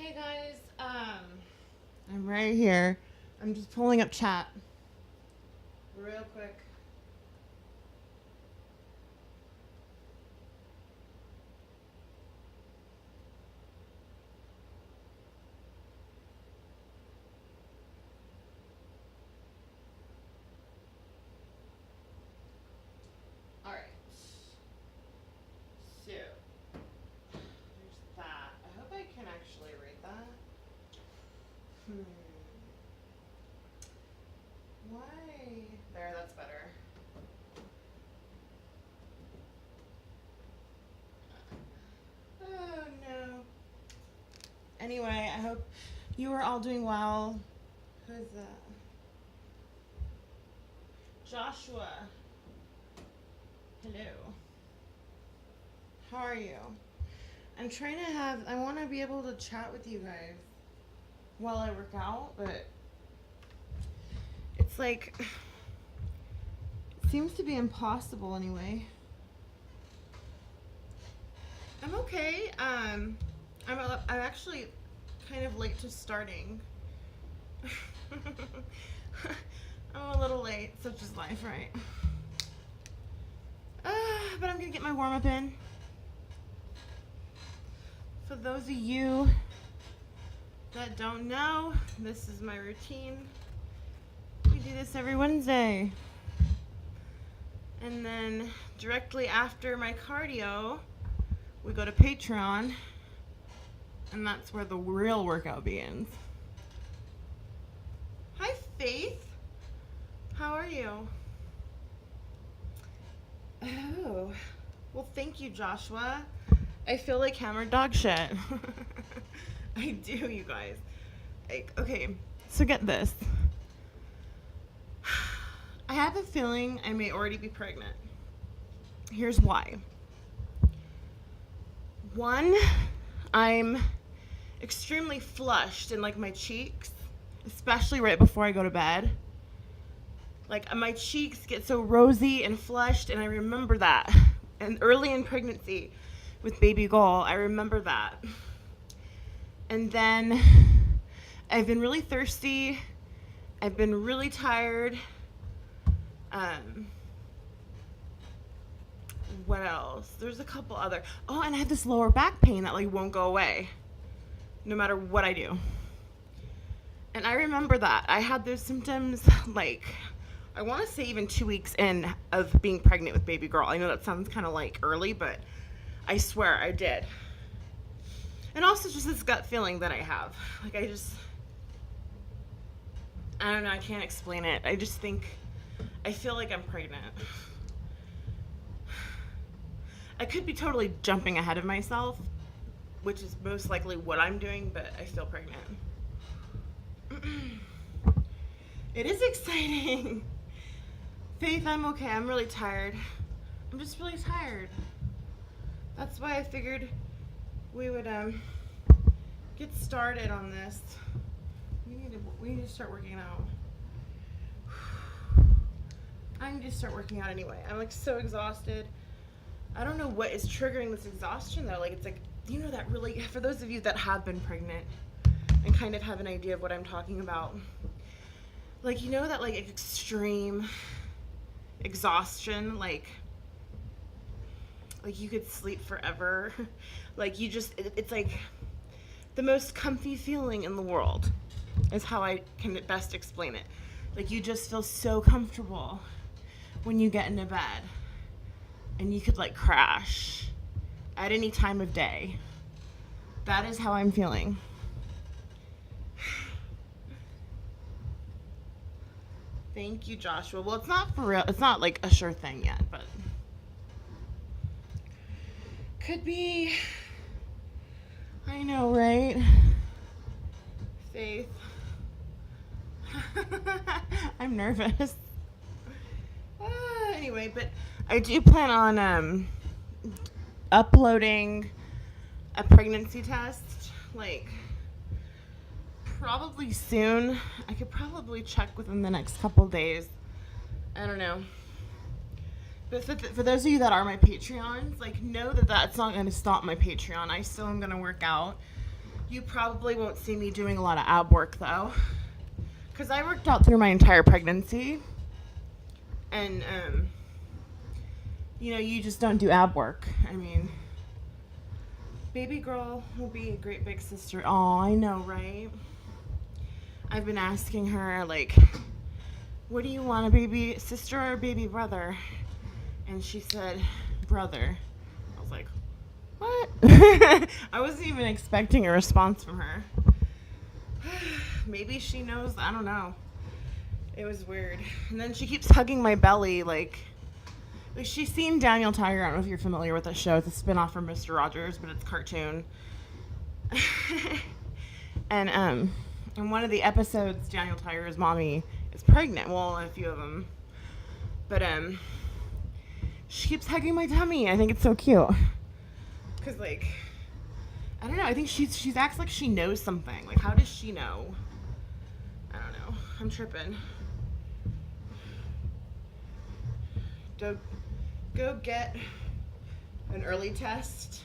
Hey guys, I'm right here. I'm just pulling up chat real quick. All right. So there's that. I hope I can actually read that. Why? There, that's better. Oh no. Anyway, I hope you are all doing well. Who's that? Joshua. Hello. How are you? I want to be able to chat with you guys while I work out, but it's like, it seems to be impossible anyway. I'm okay. I'm actually kind of late to starting. I'm a little late, such is life, right? But I'm gonna get my warm up in. For those of you that don't know, this is my routine. We do this every Wednesday. And then directly after my cardio, we go to Patreon, and that's where the real workout begins. Hi, Faith. How are you? Oh, well, thank you, Joshua. I feel like hammered dog shit. I do, you guys. Okay, so get this. I have a feeling I may already be pregnant. Here's why. One, I'm extremely flushed in like my cheeks, especially right before I go to bed. Like my cheeks get so rosy and flushed, and I remember that. And early in pregnancy with baby girl, I remember that. And then I've been really thirsty. I've been really tired. What else? There's a couple other. Oh, and I have this lower back pain that like won't go away, no matter what I do. And I remember that I had those symptoms like, I want to say even 2 weeks in of being pregnant with baby girl. I know that sounds kind of like early, but I swear I did. And also just this gut feeling that I have. Like I don't know, I can't explain it. I just think, I feel like I'm pregnant. I could be totally jumping ahead of myself, which is most likely what I'm doing, but I feel pregnant. It is exciting. Faith, I'm okay. I'm really tired. I'm just really tired. That's why I figured we would get started on this. We need to start working out. I need to start working out anyway. I'm like so exhausted. I don't know what is triggering this exhaustion though. Like it's like, you know, that really, for those of you that have been pregnant and kind of have an idea of what I'm talking about, like, you know, that like extreme exhaustion, like you could sleep forever. Like you just, it's like the most comfy feeling in the world is how I can best explain it. Like you just feel so comfortable when you get into bed and you could like crash at any time of day. That is how I'm feeling. Thank you, Joshua. Well, it's not for real. It's not like a sure thing yet, but could be. I know, right? Faith. I'm nervous. Anyway, but I do plan on uploading a pregnancy test, like probably soon. I could probably check within the next couple days. I don't know. But for those of you that are my Patreons, like know that that's not going to stop my Patreon. I still am going to work out. You probably won't see me doing a lot of ab work though, because I worked out through my entire pregnancy, and you just don't do ab work. I mean, baby girl will be a great big sister. Oh, I know, right? I've been asking her, like, what do you want, a baby sister or a baby brother? And she said, brother. I was like, what? I wasn't even expecting a response from her. Maybe she knows, I don't know. It was weird. And then she keeps hugging my belly, like she's seen Daniel Tiger. I don't know if you're familiar with that show. It's a spin-off from Mr. Rogers, but it's cartoon. And in one of the episodes, Daniel Tiger's mommy is pregnant. Well, a few of them. But she keeps hugging my tummy. I think it's so cute. Cause like, I don't know. I think she acts like she knows something. Like, how does she know? I don't know. I'm tripping. Go get an early test.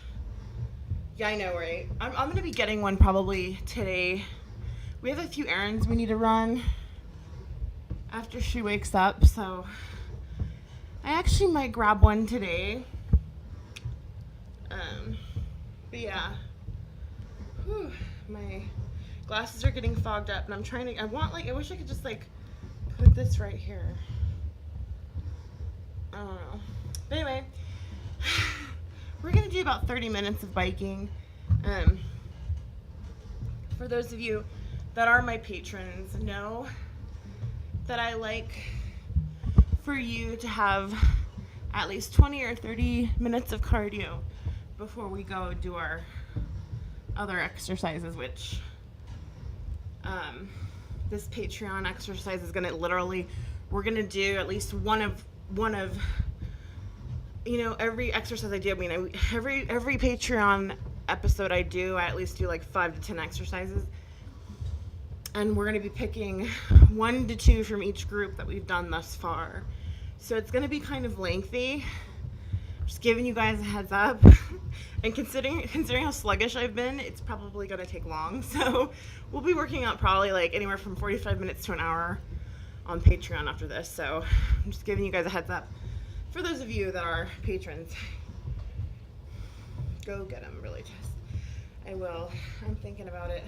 Yeah, I know, right? I'm gonna be getting one probably today. We have a few errands we need to run after she wakes up, so I actually might grab one today. But yeah. Whew, my glasses are getting fogged up, and I wish I could just like put this right here. I don't know. But anyway, we're going to do about 30 minutes of biking. For those of you that are my patrons, know that I like for you to have at least 20 or 30 minutes of cardio before we go do our other exercises, which this Patreon exercise is going to we're going to do at least one of every exercise I do. I mean, every Patreon episode I do, I at least do like 5 to 10 exercises. And we're going to be picking 1 to 2 from each group that we've done thus far. So it's going to be kind of lengthy. Just giving you guys a heads up. And considering how sluggish I've been, it's probably going to take long. So we'll be working out probably like anywhere from 45 minutes to an hour on Patreon after this. So I'm just giving you guys a heads up. For those of you that are patrons, go get them, really test. I will. I'm thinking about it.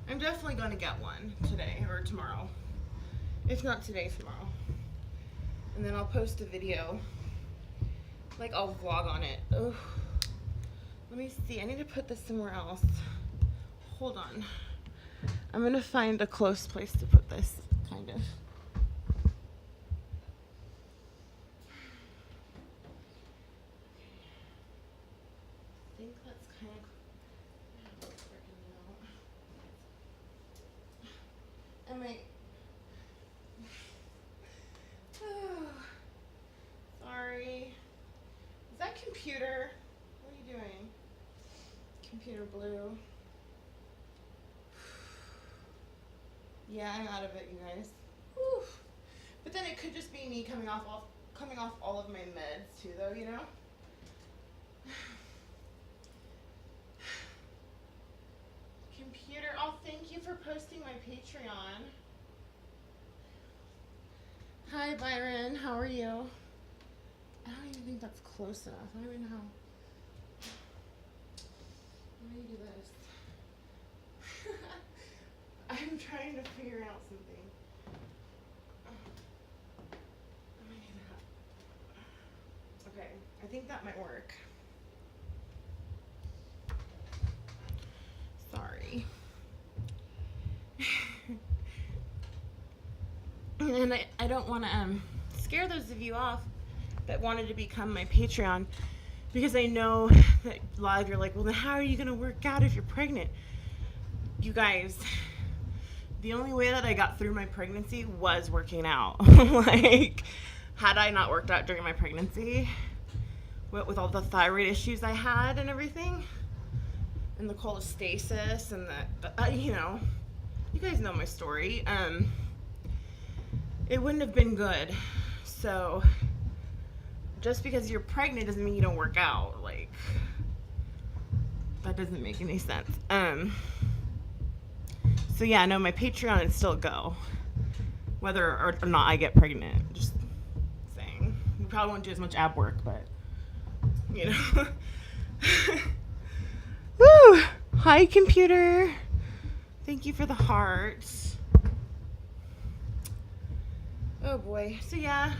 I'm definitely going to get one today or tomorrow. If not today, tomorrow. And then I'll post a video. Like, I'll vlog on it. Ugh. Let me see. I need to put this somewhere else. Hold on. I'm going to find a close place to put this, kind of. Sorry. Is that computer? What are you doing? Computer blue. Yeah, I'm out of it, you guys. Whew. But then it could just be me coming off all of my meds too, though, you know? Computer, oh, thank you for posting my Patreon. Hi, Byron. How are you? I don't even think that's close enough. I don't even know how. How do you do this? I'm trying to figure out something. Okay, I think that might work. Sorry. And I don't want to scare those of you off that wanted to become my Patreon, because I know that a lot of you are like, well, then how are you going to work out if you're pregnant? You guys, the only way that I got through my pregnancy was working out. Like, had I not worked out during my pregnancy, with all the thyroid issues I had and everything, and the cholestasis and you guys know my story, it wouldn't have been good. So just because you're pregnant doesn't mean you don't work out. Like, That doesn't make any sense. So yeah, no, my Patreon is still go, whether or not I get pregnant. Just saying. We probably won't do as much ab work, but you know. Woo! Hi, computer. Thank you for the hearts. Oh boy. So yeah,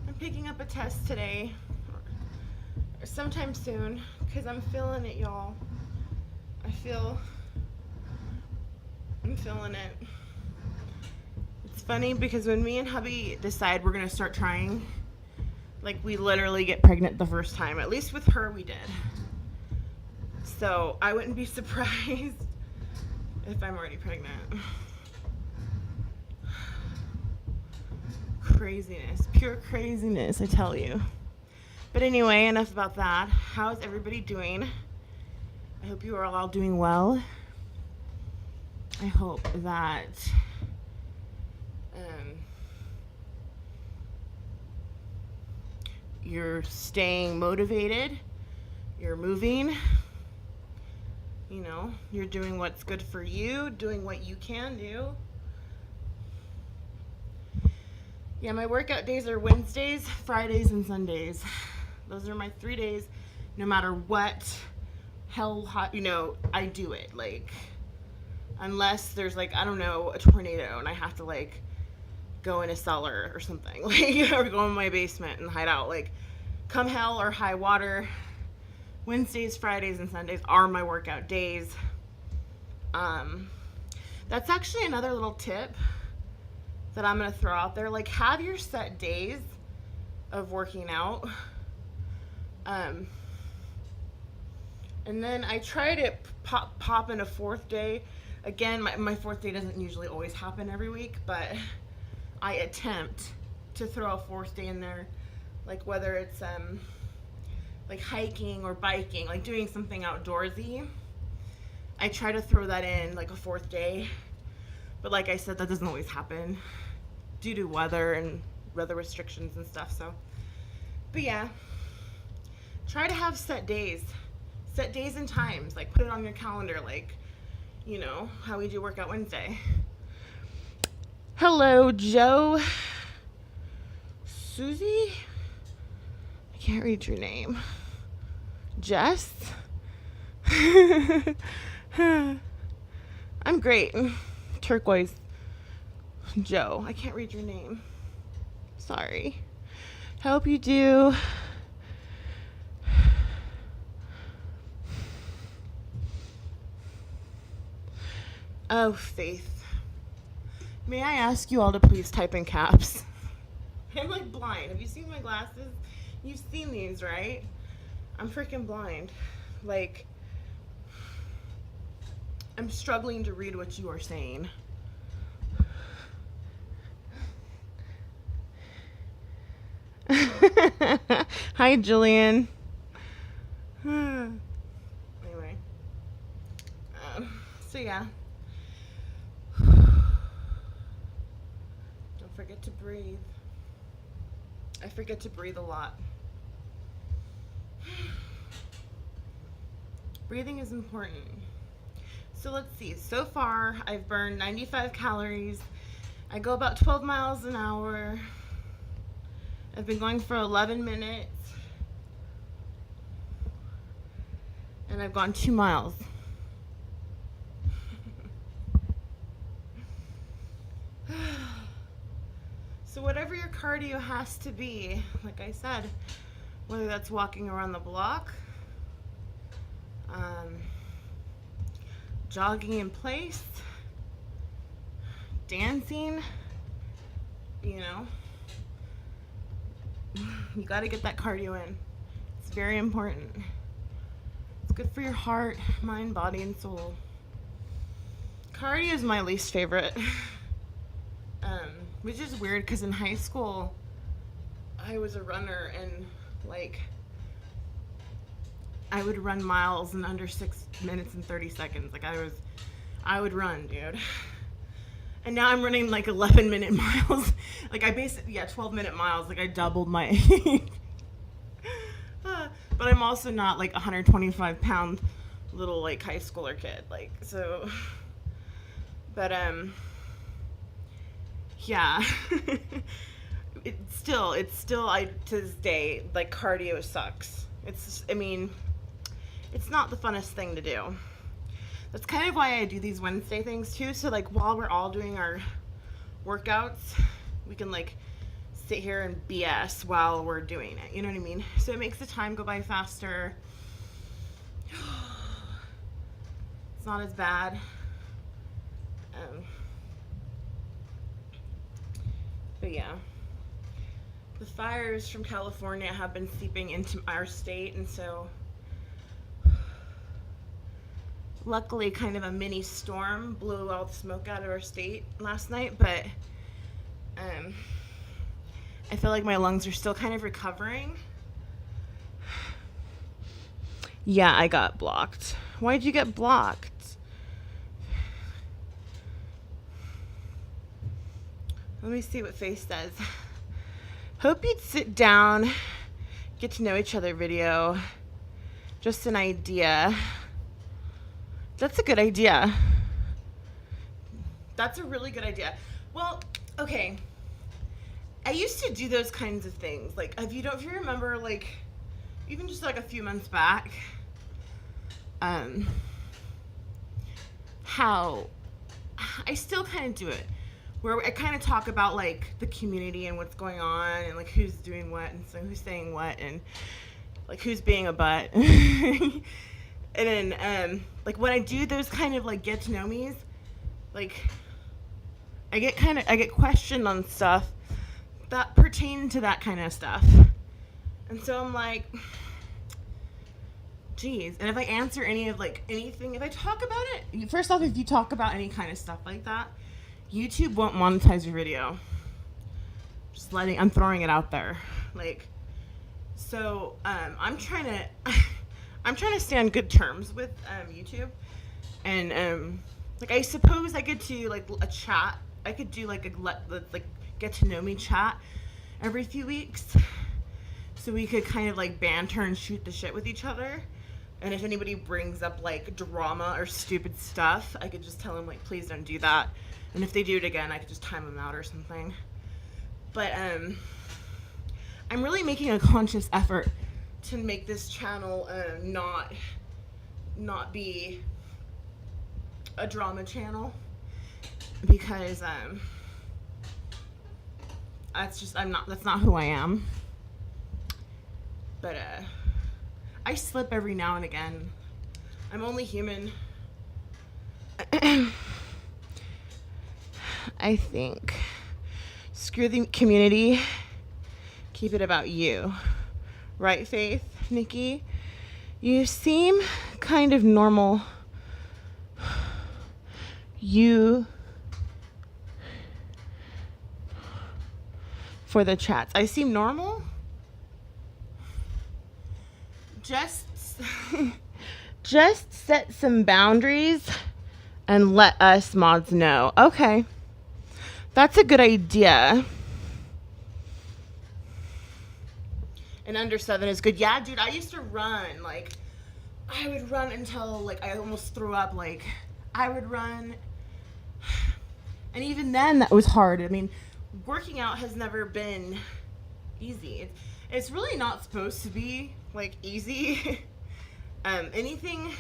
I'm picking up a test today, or sometime soon, because I'm feeling it, y'all. I'm feeling it. It's funny because when me and hubby decide we're gonna start trying, like, we literally get pregnant the first time. At least with her, we did. So I wouldn't be surprised if I'm already pregnant. Craziness, pure craziness, I tell you. But anyway, enough about that. How's everybody doing? I hope you are all doing well. I hope that you're staying motivated, you're moving, you know, you're doing what's good for you, doing what you can do. Yeah, my workout days are Wednesdays, Fridays, and Sundays. Those are my 3 days. No matter what hell hot, you know, I do it. Like, unless there's, like, I don't know, a tornado and I have to, like, go in a cellar or something, like, or go in my basement and hide out. Like, come hell or high water, Wednesdays, Fridays, and Sundays are my workout days. That's actually another little tip that I'm going to throw out there. Like, have your set days of working out. And then I try to pop in a fourth day. Again, my fourth day doesn't usually always happen every week, but I attempt to throw a fourth day in there. Like, whether it's like hiking or biking, like doing something outdoorsy, I try to throw that in, like, a fourth day. But like I said, that doesn't always happen due to weather and weather restrictions and stuff. So, but yeah, try to have set days and times. Like, put it on your calendar, like, you know, how we do Workout Wednesday. Hello, Joe. Susie? I can't read your name. Jess? I'm great. Turquoise. Joe. I can't read your name. Sorry. Hope you do. Oh, Faith. May I ask you all to please type in caps? I'm, like, blind. Have you seen my glasses? You've seen these, right? I'm freaking blind. Like, I'm struggling to read what you are saying. Hi, Jillian. Anyway. So yeah. Don't forget to breathe. I forget to breathe a lot. Breathing is important. So let's see. So far, I've burned 95 calories. I go about 12 miles an hour. I've been going for 11 minutes. And I've gone 2 miles. So whatever your cardio has to be, like I said, whether that's walking around the block, jogging in place, dancing, you know, you got to get that cardio in. It's very important. It's good for your heart, mind, body, and soul. Cardio is my least favorite. Which is weird because in high school, I was a runner and, like, I would run miles in under 6 minutes and 30 seconds. Like, I would run, dude. And now I'm running, like, 11-minute miles. Like, 12-minute miles. Like, I doubled my age. But I'm also not, like, 125-pound little like high schooler kid, like, so. But yeah. It's still I to this day, like, cardio sucks. I mean, it's not the funnest thing to do. That's kind of why I do these Wednesday things too, so like while we're all doing our workouts, we can like sit here and BS while we're doing it, you know what I mean? So it makes the time go by faster. It's not as bad. But yeah, the fires from California have been seeping into our state, and so luckily kind of a mini storm blew all the smoke out of our state last night, but I feel like my lungs are still kind of recovering. Yeah, I got blocked. Why'd you get blocked? Let me see what Face says. Hope you'd sit down, get to know each other video. Just an idea. That's a good idea. That's a really good idea. Well, okay. I used to do those kinds of things. Like, if you remember, like, even just like a few months back, how I still kind of do it, where I kind of talk about like the community and what's going on and like who's doing what and so who's saying what and like who's being a butt. And then like when I do those kind of like get to know me's, like I get questioned on stuff that pertain to that kind of stuff. And so I'm like, geez. And if I answer any of like anything, if I talk about it, first off, if you talk about any kind of stuff like that, YouTube won't monetize your video. I'm throwing it out there. Like, so I'm trying to stay on good terms with YouTube, and like I suppose I could do like a chat. I could do like like get to know me chat every few weeks, so we could kind of like banter and shoot the shit with each other. And if anybody brings up like drama or stupid stuff, I could just tell them like, please don't do that. And if they do it again, I could just time them out or something. But I'm really making a conscious effort to make this channel not be a drama channel, because that's not who I am. But I slip every now and again. I'm only human. I think. Screw the community. Keep it about you. Right, Faith? Nikki? You seem kind of normal. You... For the chats. I seem normal? Just set some boundaries and let us mods know. Okay. That's a good idea. And under 7 is good. Yeah, dude, I used to run. Like, I would run until, like, I almost threw up. Like, I would run. And even then, that was hard. I mean, working out has never been easy. It's really not supposed to be, like, easy. Anything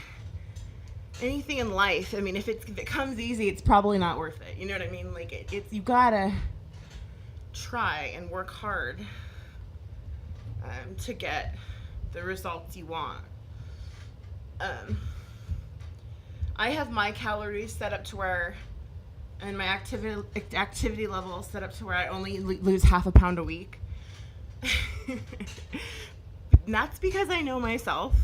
in life, I mean, if it comes easy, it's probably not worth it. You know what I mean? Like, you gotta try and work hard to get the results you want. I have my calories set up to where, and my activity level set up to where I only lose half a pound a week. And that's because I know myself.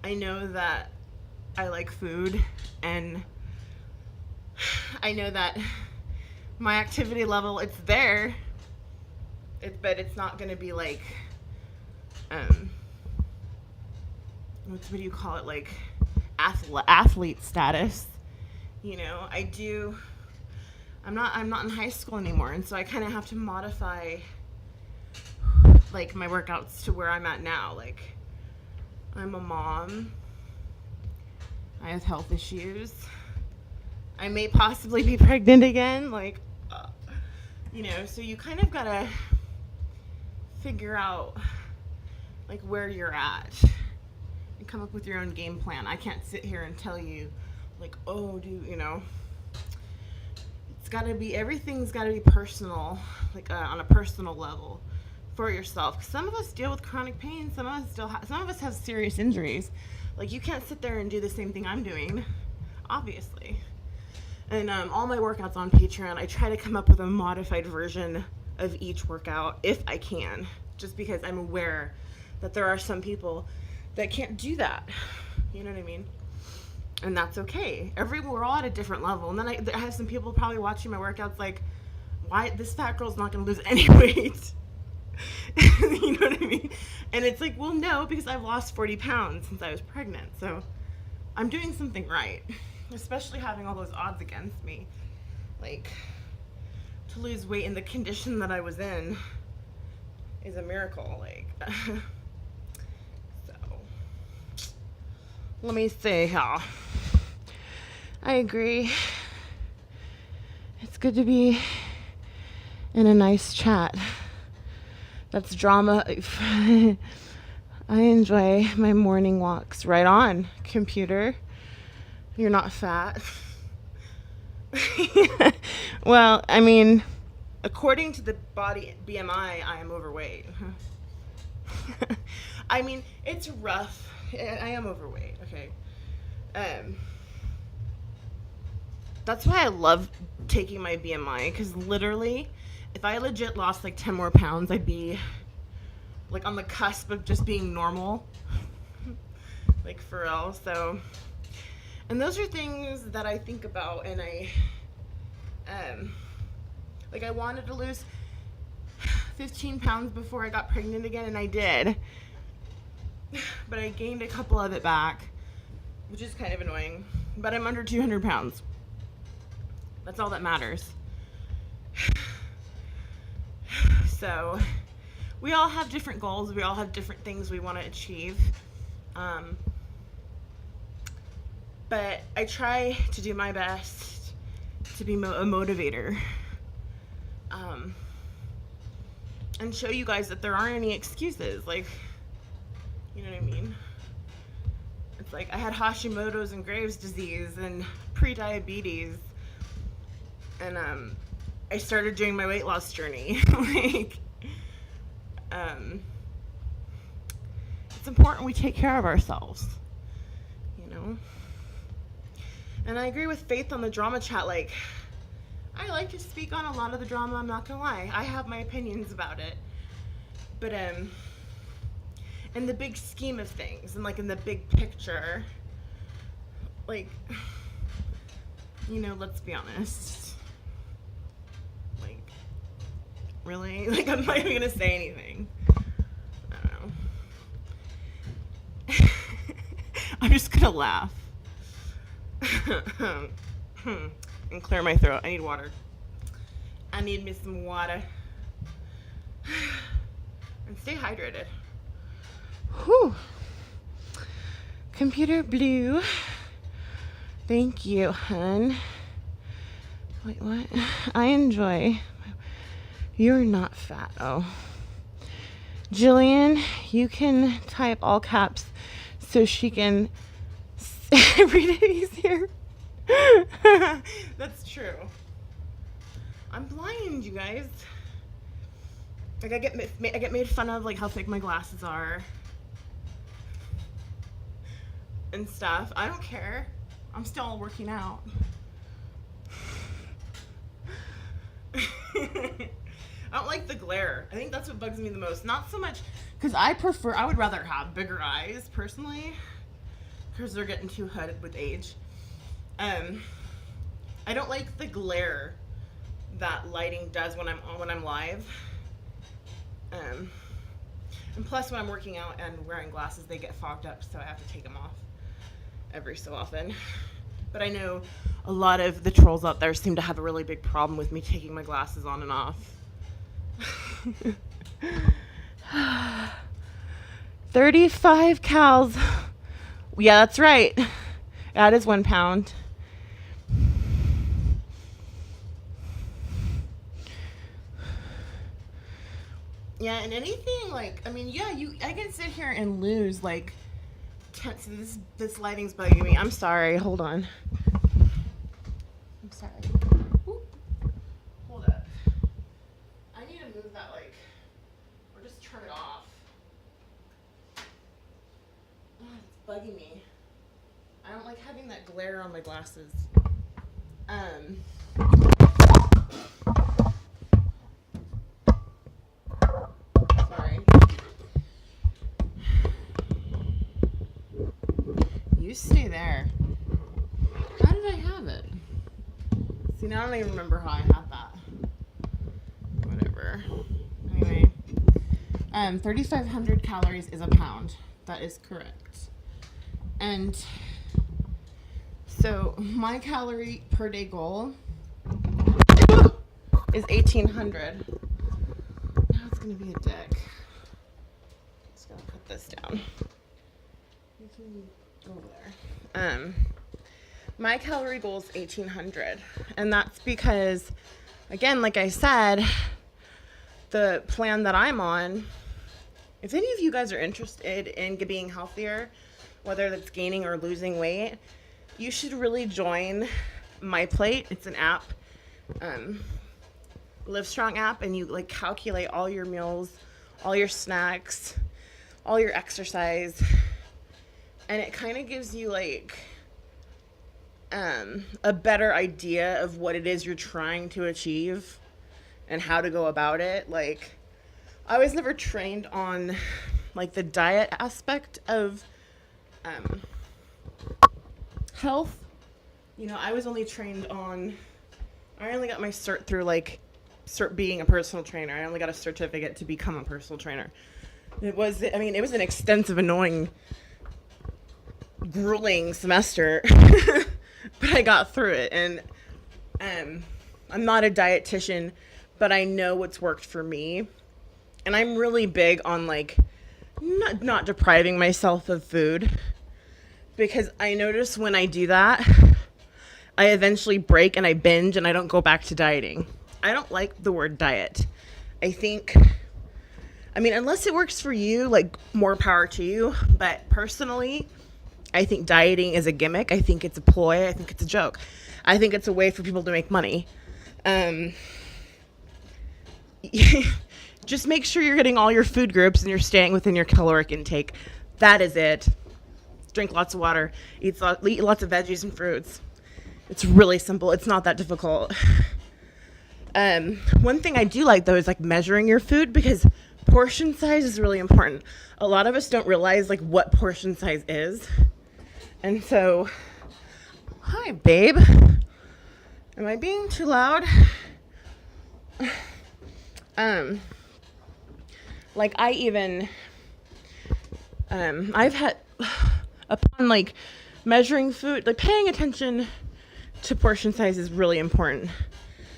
I know that I like food, and I know that my activity level, it's there, but it's not going to be like, what do you call it, like athlete status, you know. I'm not in high school anymore, and so I kind of have to modify like my workouts to where I'm at now. Like, I'm a mom. I have health issues. I may possibly be pregnant again. So you kind of gotta figure out like where you're at and come up with your own game plan. I can't sit here and tell you like, oh, everything's gotta be personal, like on a personal level for yourself. 'Cause some of us deal with chronic pain. Some of us have serious injuries. Like, you can't sit there and do the same thing I'm doing, obviously. And all my workouts on Patreon, I try to come up with a modified version of each workout if I can, just because I'm aware that there are some people that can't do that. You know what I mean? And that's okay. We're all at a different level. And then I have some people probably watching my workouts like, why this fat girl's not going to lose any weight? You know what I mean? And it's like, well, no, because I've lost 40 pounds since I was pregnant. So I'm doing something right, especially having all those odds against me. Like, to lose weight in the condition that I was in is a miracle. Like, so let me see how. I agree. It's good to be in a nice chat. That's drama. I enjoy my morning walks. Right on, computer. You're not fat. Well, I mean, according to the body BMI, I am overweight. I mean, it's rough. I am overweight, okay? That's why I love taking my BMI, because literally, if I legit lost like 10 more pounds, I'd be like on the cusp of just being normal. Like, for real. So, and those are things that I think about, and I wanted to lose 15 pounds before I got pregnant again, and I did. But I gained a couple of it back, which is kind of annoying. But I'm under 200 pounds. That's all that matters. So, we all have different goals. We all have different things we want to achieve. But I try to do my best to be a motivator. And show you guys that there aren't any excuses. Like, you know what I mean? It's like I had Hashimoto's and Graves' disease and pre-diabetes. And I started doing my weight loss journey. Like, it's important we take care of ourselves, you know? And I agree with Faith on the drama chat. Like, I like to speak on a lot of the drama, I'm not gonna lie. I have my opinions about it. But, in the big scheme of things, and like in the big picture, like, you know, let's be honest. Like, really? Like, I'm not even gonna say anything. I don't know. I'm just gonna laugh. And clear my throat. I need water. I need me some water. And stay hydrated. Whew. Computer blue. Thank you, hun. Wait, what? I enjoy. You're not fat. Oh. Jillian, you can type all caps so she can read it easier. That's true. I'm blind, you guys. Like, I get made fun of, like, how thick my glasses are and stuff. I don't care. I'm still working out. I don't like the glare. I think that's what bugs me the most. Not so much because I would rather have bigger eyes personally, because they're getting too hooded with age. I don't like the glare that lighting does when I'm live. And plus, when I'm working out and wearing glasses, they get fogged up, so I have to take them off every so often. But I know a lot of the trolls out there seem to have a really big problem with me taking my glasses on and off. 35 cows. Yeah, that's right. That is 1 pound. Yeah, and anything like, I mean, yeah, I can sit here and lose like this lighting's bugging me. I'm sorry. Hold on. I'm sorry. Ooh. Hold up. I need to move that like, or just turn it off. Oh, it's bugging me. I don't like having that glare on my glasses. Sorry. You stay there. How did I have it? See, now I don't even remember how I had that. Whatever. Anyway. 3,500 calories is a pound. That is correct. And so my calorie per day goal is 1,800. Now it's going to be a dick. Just going to put this down. You can go there. My calorie goal is 1,800. And that's because, again, like I said, the plan that I'm on, if any of you guys are interested in being healthier, whether that's gaining or losing weight, you should really join MyPlate. It's an app, Livestrong app, and you like calculate all your meals, all your snacks, all your exercise, and it kind of gives you like a better idea of what it is you're trying to achieve and how to go about it. Like, I was never trained on like the diet aspect of health. You know, I was only trained on, I only got my cert through like being a personal trainer. I only got a certificate to become a personal trainer. It was an extensive, annoying, grueling semester, but I got through it. And I'm not a dietitian, but I know what's worked for me. And I'm really big on like not depriving myself of food, because I notice when I do that, I eventually break and I binge and I don't go back to dieting. I don't like the word diet. Unless it works for you, like, more power to you. But personally, I think dieting is a gimmick. I think it's a ploy. I think it's a joke. I think it's a way for people to make money. Just make sure you're getting all your food groups and you're staying within your caloric intake. That is it. Drink lots of water. Eat lots of veggies and fruits. It's really simple. It's not that difficult. One thing I do like, though, is like measuring your food, because portion size is really important. A lot of us don't realize like what portion size is. And so, hi, babe. Am I being too loud? Like, I've had, upon like measuring food, like paying attention to portion size is really important.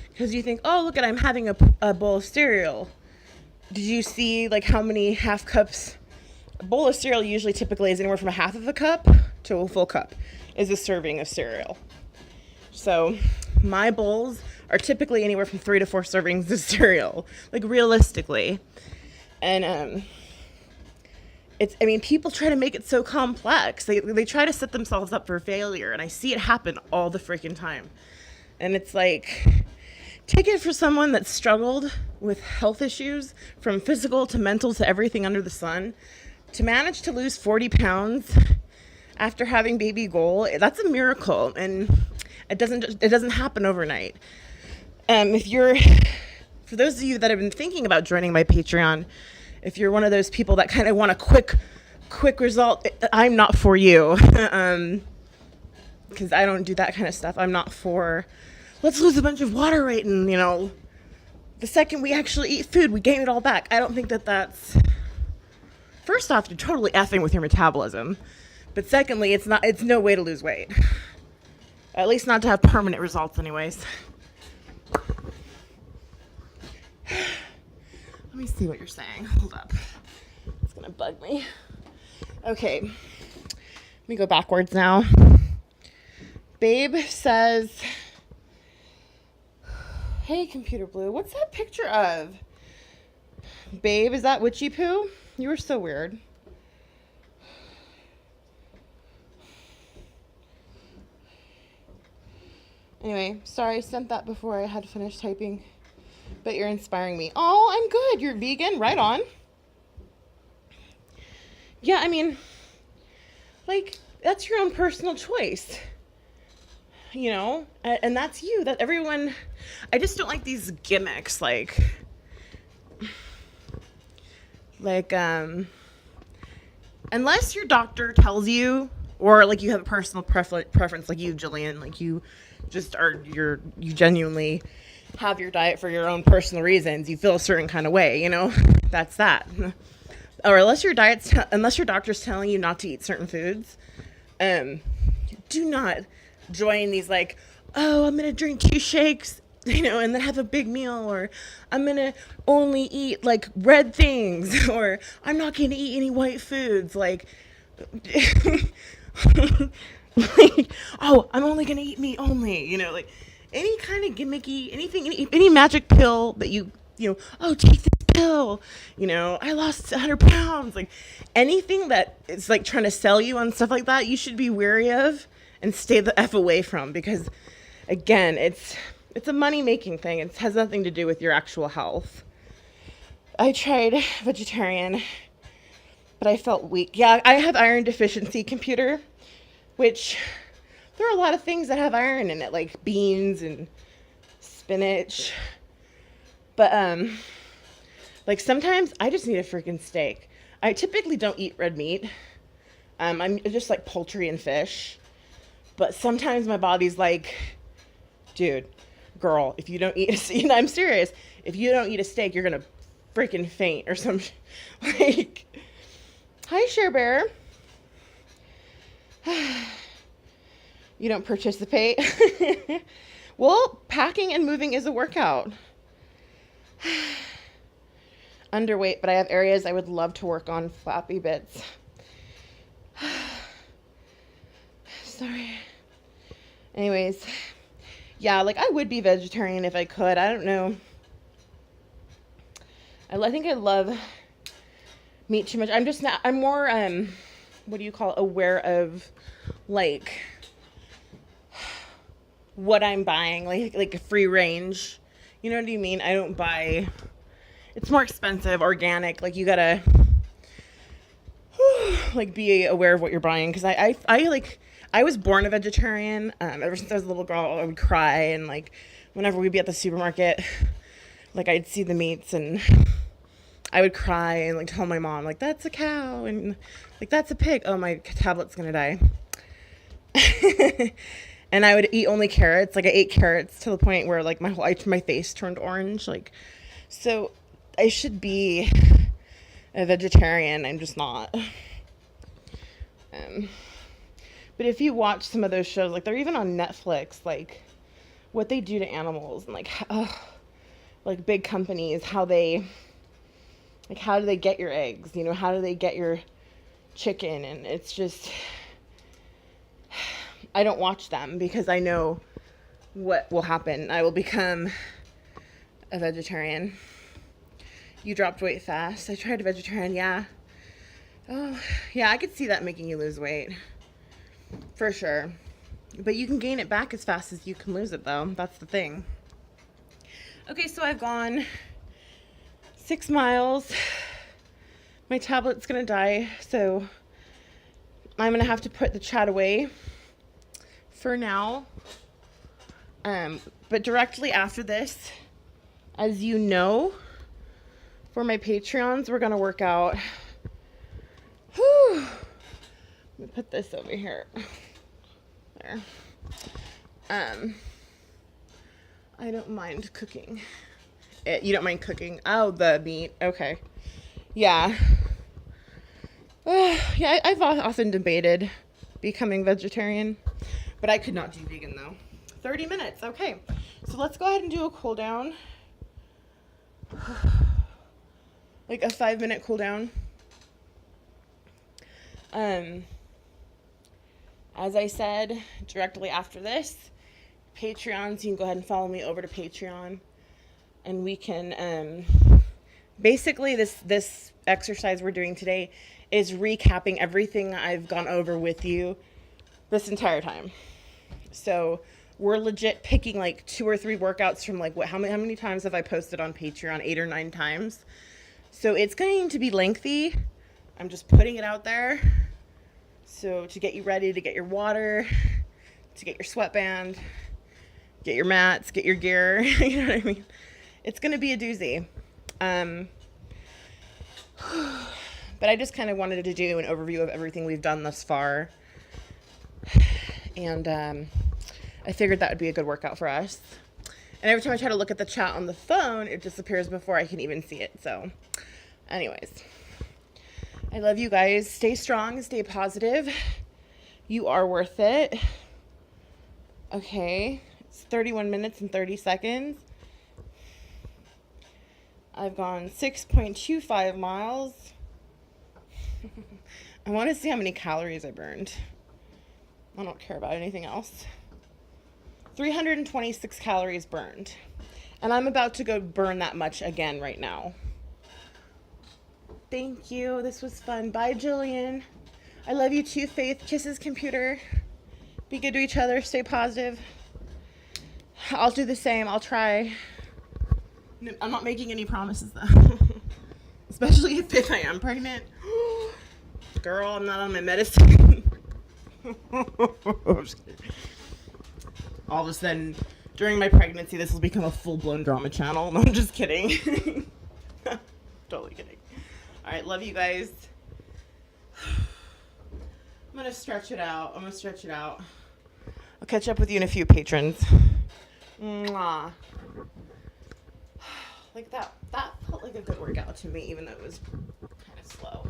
Because you think, oh, look I'm having a bowl of cereal. Did you see like how many half cups? A bowl of cereal usually typically is anywhere from a half of a cup to a full cup is a serving of cereal. So my bowls are typically anywhere from 3 to 4 servings of cereal, like realistically. And people try to make it so complex. They try to set themselves up for failure, and I see it happen all the freaking time. And it's like, take it for someone that's struggled with health issues, from physical to mental to everything under the sun, to manage to lose 40 pounds after having baby goal. That's a miracle, and it doesn't happen overnight. For those of you that have been thinking about joining my Patreon, if you're one of those people that kind of want a quick result, I'm not for you. Because I don't do that kind of stuff. I'm not for, let's lose a bunch of water weight and, the second we actually eat food, we gain it all back. I don't think that's, first off, you're totally effing with your metabolism. But secondly, it's no way to lose weight. At least not to have permanent results anyways. Let me see what you're saying. Hold up. It's going to bug me. Okay. me go backwards now. Babe says, hey, Computer Blue, what's that picture of? Babe, is that witchy poo? You were so weird. Anyway, sorry I sent that before I had finished typing. But you're inspiring me. Oh, I'm good. You're vegan? Right on. Yeah, I mean, like, that's your own personal choice. You know? And that's you. That everyone... I just don't like these gimmicks, like, unless your doctor tells you, or, like, you have a personal preference, like you, Jillian, like, you just are, you genuinely have your diet for your own personal reasons. You feel a certain kind of way, you know? That's that. Or unless your doctor's telling you not to eat certain foods, do not join these, like, oh, I'm gonna drink 2 shakes, you know, and then have a big meal, or I'm gonna only eat, like, red things, or I'm not gonna eat any white foods, like, like, oh, I'm only gonna eat meat only, you know, like, any kind of gimmicky, anything, any magic pill that you know, oh, take this pill, you know, I lost 100 pounds, like, anything that is, like, trying to sell you on stuff like that, you should be wary of and stay the F away from, because, again, it's a money-making thing. It has nothing to do with your actual health. I tried vegetarian, but I felt weak. Yeah, I have iron deficiency, Computer, which there are a lot of things that have iron in it, like beans and spinach. But, like, sometimes I just need a freaking steak. I typically don't eat red meat. I'm just like poultry and fish. But sometimes my body's like, dude, girl, if you don't eat, you know, I'm serious. If you don't eat a steak, you're going to freaking faint or some, like, hi, Share Bear. You don't participate. Well, packing and moving is a workout. Underweight, but I have areas I would love to work on. Flappy bits. Sorry. Anyways, yeah, like, I would be vegetarian if I could. I don't know. I think I love meat too much. I'm more, what do you call it, aware of, like, what I'm buying, like free range. You know what I mean? I don't buy, it's more expensive, organic, like, you gotta, like, be aware of what you're buying, because I was born a vegetarian. Ever since I was a little girl, I would cry, and, like, whenever we'd be at the supermarket, like, I'd see the meats, and I would cry and, like, tell my mom, like, that's a cow, and, like, that's a pig. Oh, my tablet's gonna die. And I would eat only carrots. Like, I ate carrots to the point where, like, my face turned orange. Like, so I should be a vegetarian. I'm just not. But if you watch some of those shows, like, they're even on Netflix, like, what they do to animals, and, like, big companies, how do they get your eggs? You know, how do they get your chicken? And it's just, I don't watch them because I know what will happen. I will become a vegetarian. You dropped weight fast. I tried a vegetarian, yeah. Oh, yeah, I could see that making you lose weight. For sure. But you can gain it back as fast as you can lose it, though. That's the thing. Okay, so I've gone 6 miles. My tablet's gonna die, so I'm gonna have to put the chat away for now. But directly after this, as you know, for my Patreons, we're gonna work out. Whew. Let me put this over here. There. I don't mind cooking. You don't mind cooking? Oh, the meat. Okay. Yeah. Yeah, I've often debated becoming vegetarian, but I could not do vegan, though. 30 minutes. Okay. So let's go ahead and do a cool down. Like a 5-minute cool down. As I said, directly after this, Patreon, so you can go ahead and follow me over to Patreon, and we can, basically this exercise we're doing today is recapping everything I've gone over with you this entire time. So we're legit picking like 2 or 3 workouts from like how many times have I posted on Patreon? 8 or 9 times. So it's going to be lengthy. I'm just putting it out there. So to get you ready, to get your water, to get your sweatband, get your mats, get your gear, you know what I mean? It's going to be a doozy. But I just kind of wanted to do an overview of everything we've done thus far. And I figured that would be a good workout for us. And every time I try to look at the chat on the phone, it disappears before I can even see it. So anyways, I love you guys. Stay strong, stay positive. You are worth it. Okay, it's 31 minutes and 30 seconds. I've gone 6.25 miles. I want to see how many calories I burned. I don't care about anything else. 326 calories burned. And I'm about to go burn that much again right now. Thank you. This was fun. Bye, Jillian. I love you too, Faith. Kisses, computer. Be good to each other. Stay positive. I'll do the same. I'll try. I'm not making any promises, though. Especially if I am pregnant. Girl, I'm not on my medicine. All of a sudden, during my pregnancy, this will become a full-blown drama channel. No, I'm just kidding. Totally kidding. All right, love you guys. I'm going to stretch it out. I'll catch up with you in a few, patrons. Mwah. Like that felt like a good workout to me, even though it was kind of slow.